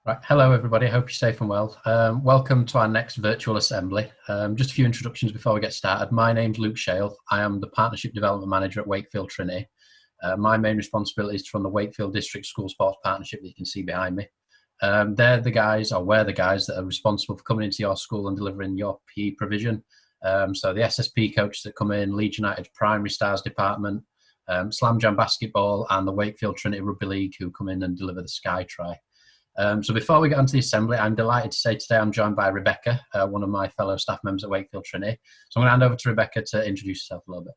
Right. Hello, everybody. I hope you're safe and well. Welcome to our next virtual assembly. Just a few introductions before we get started. My name's Luke Shale. I am the Partnership Development Manager at Wakefield Trinity. My main responsibility is to run the Wakefield District School Sports Partnership that you can see behind me. We're the guys that are responsible for coming into your school and delivering your PE provision. So the SSP coaches that come in, Leeds United's Primary Stars Department, Slam Jam Basketball, and the Wakefield Trinity Rugby League who come in and deliver the Sky Try. So before we get onto the assembly, I'm delighted to say today I'm joined by Rebecca, one of my fellow staff members at Wakefield Trinity. So I'm going to hand over to Rebecca to introduce herself a little bit.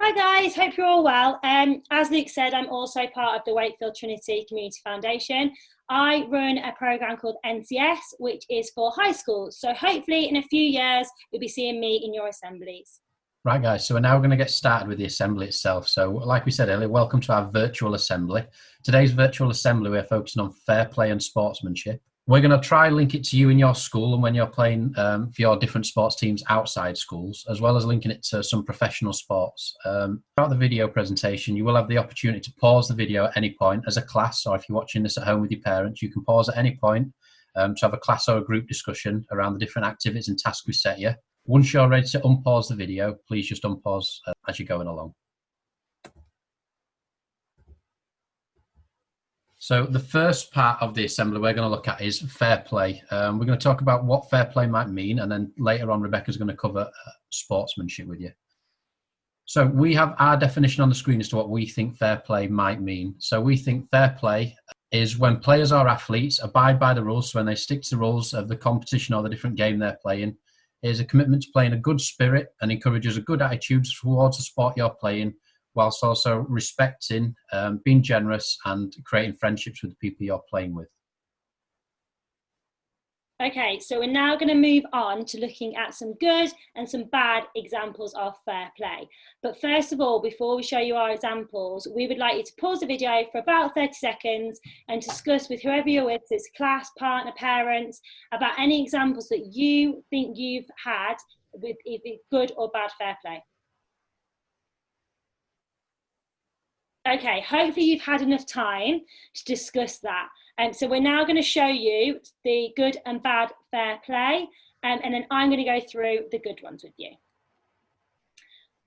Hi guys, hope you're all well. As Luke said, I'm also part of the Wakefield Trinity Community Foundation. I run a programme called NCS, which is for high schools. So hopefully in a few years, you'll be seeing me in your assemblies. Right, guys, so we're now going to get started with the assembly itself. So like we said earlier, welcome to our virtual assembly. Today's virtual assembly, we're focusing on fair play and sportsmanship. We're going to try and link it to you in your school and when you're playing for your different sports teams outside schools, as well as linking it to some professional sports. Throughout the video presentation, you will have the opportunity to pause the video at any point as a class, or if you're watching this at home with your parents, you can pause at any point to have a class or a group discussion around the different activities and tasks we set you. Once you're ready to unpause the video, please just unpause as you're going along. So the first part of the assembly we're going to look at is fair play. We're going to talk about what fair play might mean, and then later on Rebecca's going to cover sportsmanship with you. So we have our definition on the screen as to what we think fair play might mean. So we think fair play is when players or athletes abide by the rules, so when they stick to the rules of the competition or the different game they're playing. Is a commitment to playing a good spirit and encourages a good attitude towards the sport you're playing, whilst also respecting, being generous and creating friendships with the people you're playing with. Okay, so we're now going to move on to looking at some good and some bad examples of fair play. But first of all, before we show you our examples, we would like you to pause the video for about 30 seconds and discuss with whoever you're with, so it's class, partner, parents, about any examples that you think you've had with either good or bad fair play. Okay, hopefully you've had enough time to discuss that. So we're now going to show you the good and bad fair play, and then I'm going to go through the good ones with you.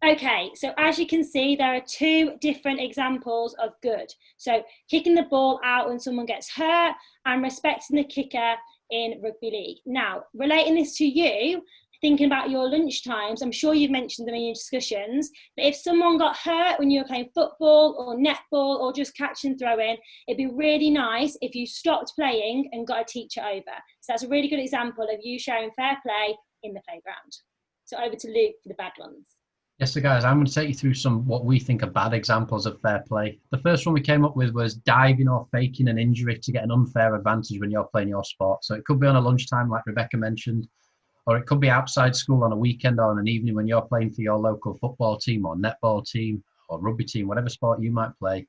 Okay, so as you can see, there are two different examples of good. So kicking the ball out when someone gets hurt and respecting the kicker in rugby league. Now, relating this to you, thinking about your lunch times, I'm sure you've mentioned them in your discussions, but if someone got hurt when you were playing football or netball or just catch and throw in, it'd be really nice if you stopped playing and got a teacher over. So that's a really good example of you showing fair play in the playground. So over to Luke for the bad ones. Yes, so guys, I'm going to take you through some what we think are bad examples of fair play. The first one we came up with was diving or faking an injury to get an unfair advantage when you're playing your sport. So it could be on a lunchtime like Rebecca mentioned, or it could be outside school on a weekend or on an evening when you're playing for your local football team or netball team or rugby team, whatever sport you might play,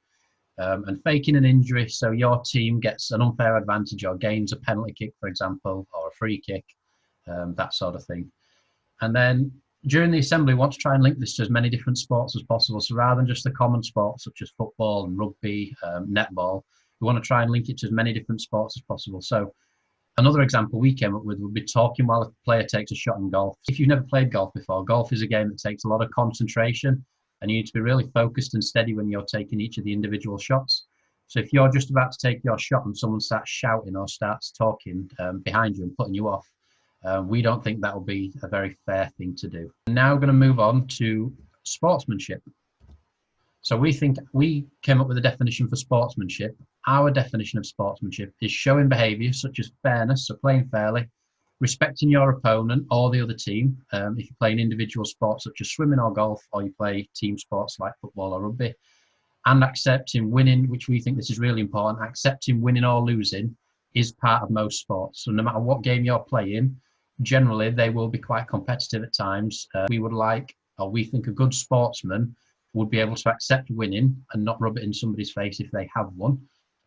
and faking an injury so your team gets an unfair advantage or gains a penalty kick, for example, or a free kick, that sort of thing. And then during the assembly, we want to try and link this to as many different sports as possible. So rather than just the common sports such as football and rugby, netball, we want to try and link it to as many different sports as possible. So another example we came up with would be talking while a player takes a shot in golf. If you've never played golf before, golf is a game that takes a lot of concentration and you need to be really focused and steady when you're taking each of the individual shots. So if you're just about to take your shot and someone starts shouting or starts talking behind you and putting you off, we don't think that will be a very fair thing to do. Now we're going to move on to sportsmanship. So we came up with a definition for sportsmanship. Our definition of sportsmanship is showing behaviour such as fairness, so playing fairly, respecting your opponent or the other team. If you're playing individual sports such as swimming or golf, or you play team sports like football or rugby, and accepting winning, which we think this is really important, accepting winning or losing is part of most sports. So no matter what game you're playing, generally they will be quite competitive at times. We think a good sportsman would be able to accept winning and not rub it in somebody's face if they have won.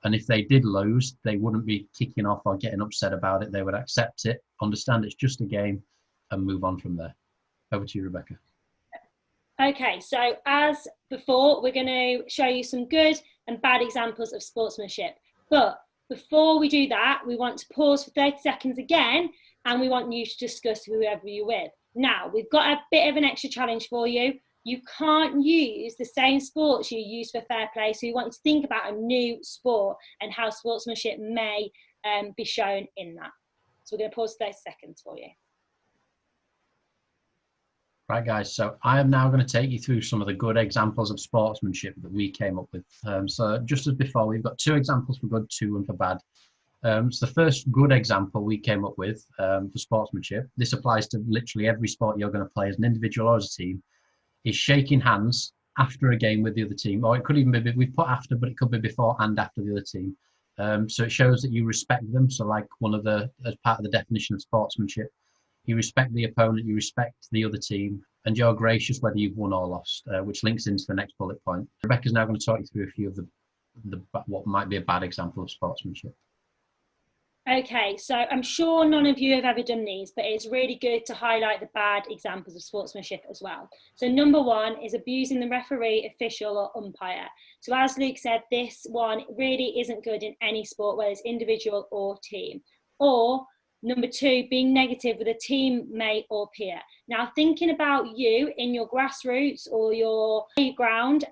And if they did lose, they wouldn't be kicking off or getting upset about it. They would accept it, understand it's just a game, and move on from there. Over to you, Rebecca. Okay, so as before, we're going to show you some good and bad examples of sportsmanship. But Before we do that, we want to pause for 30 seconds again, and we want you to discuss whoever you're with. Now, we've got a bit of an extra challenge for you. You can't use the same sports you use for fair play, so we want you to think about a new sport and how sportsmanship may be shown in that. So we're going to pause 30 seconds for you. Right, guys, so I am now going to take you through some of the good examples of sportsmanship that we came up with. So just as before, we've got 2 examples for good, 2 and for bad. So the first good example we came up with for sportsmanship, this applies to literally every sport you're going to play as an individual or as a team, is shaking hands after a game with the other team. Or it could even be, we've put after, but it could be before and after the other team. So it shows that you respect them. So like as part of the definition of sportsmanship, you respect the opponent, you respect the other team, and you're gracious whether you've won or lost, which links into the next bullet point. Rebecca's now going to talk you through a few of the what might be a bad example of sportsmanship. Okay, so I'm sure none of you have ever done these, but it's really good to highlight the bad examples of sportsmanship as well. So number 1 is abusing the referee, official or umpire. So as Luke said, this one really isn't good in any sport, whether it's individual or team. Or number 2, being negative with a teammate or peer. Now, thinking about you in your grassroots or your playground,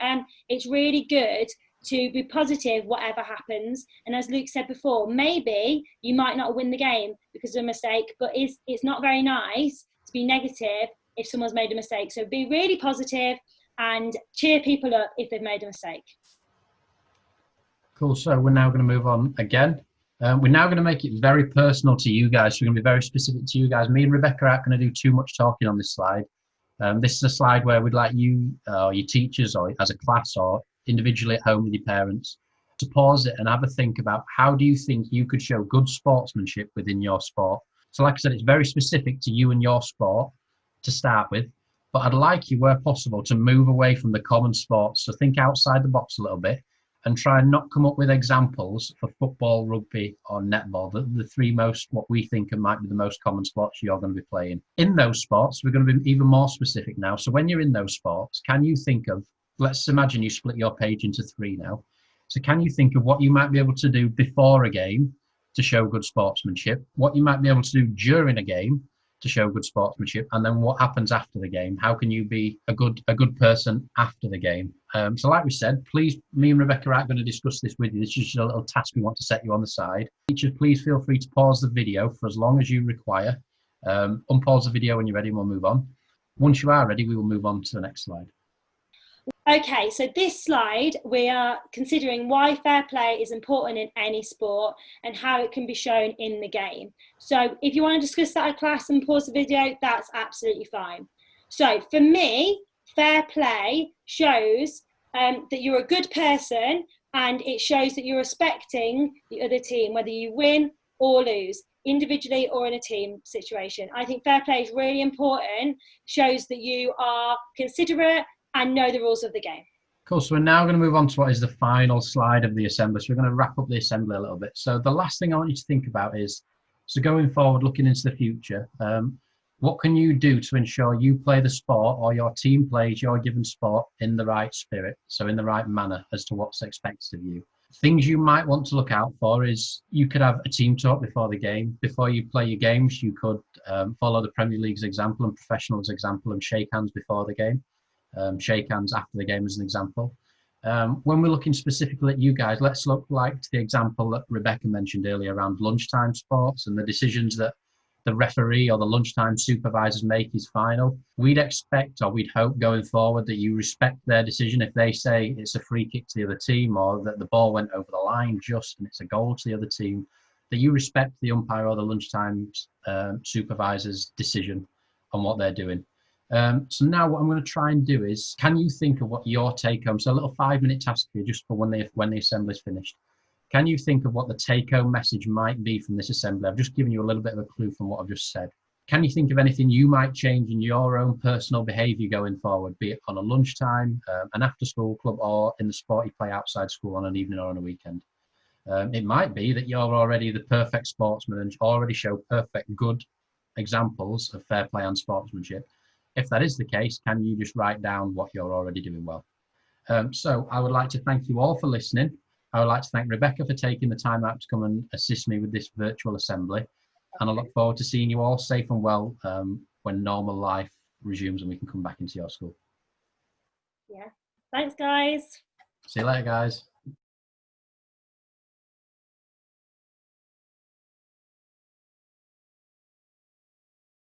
it's really good to be positive whatever happens. And as Luke said before, maybe you might not win the game because of a mistake, but it's not very nice to be negative if someone's made a mistake. So be really positive and cheer people up if they've made a mistake. Cool, so we're now going to move on again. We're now going to make it very personal to you guys. So we're going to be very specific to you guys. Me and Rebecca aren't going to do too much talking on this slide. This is a slide where we'd like you, your teachers, or as a class, or individually at home with your parents, to pause it and have a think about how do you think you could show good sportsmanship within your sport. So like I said, it's very specific to you and your sport to start with, but I'd like you, where possible, to move away from the common sports. So think outside the box a little bit and try and not come up with examples for football, rugby or netball, the 3 most, what we think might be the most common sports you're going to be playing. In those sports, we're going to be even more specific now. So when you're in those sports, can you think of, let's imagine you split your page into 3 now. So can you think of what you might be able to do before a game to show good sportsmanship, what you might be able to do during a game to show good sportsmanship, and then what happens after the game? How can you be a good person after the game? So like we said, please, me and Rebecca aren't going to discuss this with you. This is just a little task we want to set you on the side. Teachers, please feel free to pause the video for as long as you require. Unpause the video when you're ready and we'll move on. Once you are ready, we will move on to the next slide. Okay, so this slide, we are considering why fair play is important in any sport and how it can be shown in the game. So if you want to discuss that at class and pause the video, that's absolutely fine. So for me, fair play shows that you're a good person, and it shows that you're respecting the other team, whether you win or lose, individually or in a team situation. I think fair play is really important, shows that you are considerate and know the rules of the game. Cool, so we're now going to move on to what is the final slide of the assembly. So we're going to wrap up the assembly a little bit. So the last thing I want you to think about is, so going forward, looking into the future, what can you do to ensure you play the sport, or your team plays your given sport in the right spirit, so in the right manner as to what's expected of you? Things you might want to look out for is you could have a team talk before the game. Before you play your games, you could follow the Premier League's example and professionals' example and shake hands before the game. Shake hands after the game as an example. When we're looking specifically at you guys, let's look like to the example that Rebecca mentioned earlier around lunchtime sports and the decisions that the referee or the lunchtime supervisors make is final. We'd expect, or we'd hope going forward, that you respect their decision. If they say it's a free kick to the other team, or that the ball went over the line just and it's a goal to the other team, that you respect the umpire or the lunchtime supervisor's decision on what they're doing. So now what I'm going to try and do is, can you think of what your take home, so a little 5-minute task for you just for when the assembly is finished. Can you think of what the take home message might be from this assembly? I've just given you a little bit of a clue from what I've just said. Can you think of anything you might change in your own personal behaviour going forward, be it on a lunchtime, an after school club, or in the sport you play outside school on an evening or on a weekend? It might be that you're already the perfect sportsman and already show perfect good examples of fair play and sportsmanship. If that is the case, can you just write down what you're already doing well? So I would like to thank you all for listening. I would like to thank Rebecca for taking the time out to come and assist me with this virtual assembly. And I look forward to seeing you all safe and well when normal life resumes and we can come back into your school. Yeah. Thanks, guys. See you later, guys.